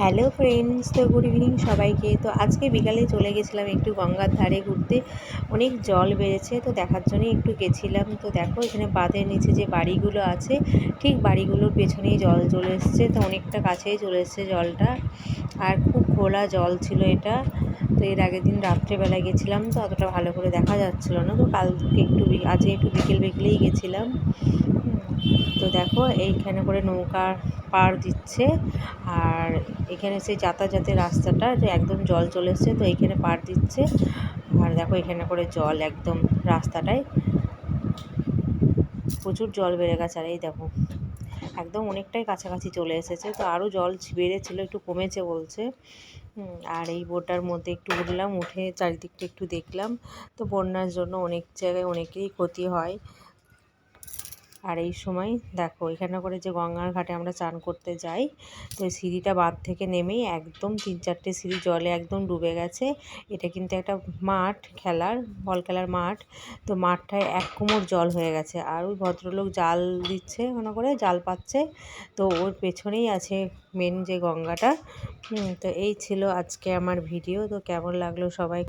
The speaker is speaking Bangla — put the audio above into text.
হ্যালো ফ্রেন্ডস, তো গুড ইভিনিং সবাইকে। তো আজকে বিকালে চলে গেছিলাম একটু গঙ্গার ধারে ঘুরতে। অনেক জল বেড়েছে, তো দেখার জন্যই একটু গেছিলাম। তো দেখো এখানে বাঁধের নিচে যে বাড়িগুলো আছে, ঠিক বাড়িগুলোর পেছনেই জল চলে এসছে। তো অনেকটা কাছেই চলে এসছে জলটা, আর খুব ঘোলা জল ছিল এটা। তো এর আগের দিন রাত্রেবেলা গেছিলাম, তো অতটা ভালো করে দেখা যাচ্ছিলো না। তো কালকে একটু আজকে একটু বিকেলেই গেছিলাম। তো দেখো এইখানে করে নৌকা পার দিচ্ছে, আর এখানে সেই যাতায়াতের রাস্তাটা যে একদম জল চলে এসছে, তো এইখানে পার দিচ্ছে। আর দেখো এখানে করে জল একদম রাস্তাটায় প্রচুর জল বেড়ে গেছে। আর এই দেখো একদম অনেকটাই কাছাকাছি চলে এসেছে। তো আরও জল বেড়েছিল, একটু কমেছে বলছে। আর এই বোটার মধ্যে একটু উঠলাম, উঠে চারিদিকটা একটু দেখলাম। তো বন্যার জন্য অনেক জায়গায় অনেকেরই ক্ষতি হয়। আর এই সময় দেখো এখানে করে যে গঙ্গার ঘাটে আমরা চান করতে যাই, তো সিঁড়িটা বাঁধ থেকে নেমেই একদম 3-4টে সিঁড়ি জলে একদম ডুবে গেছে। এটা কিন্তু একটা মাঠ বল খেলার মাঠ। তো মাঠটায় এক কোমর জল হয়ে গেছে, আর ওই ভদ্রলোক জাল দিচ্ছে, মনে করে জাল পাচ্ছে। তো ওর পেছনেই আছে মেন যে গঙ্গাটা। তো এই ছিল আজকে আমার ভিডিও। তো কেমন লাগলো সবাই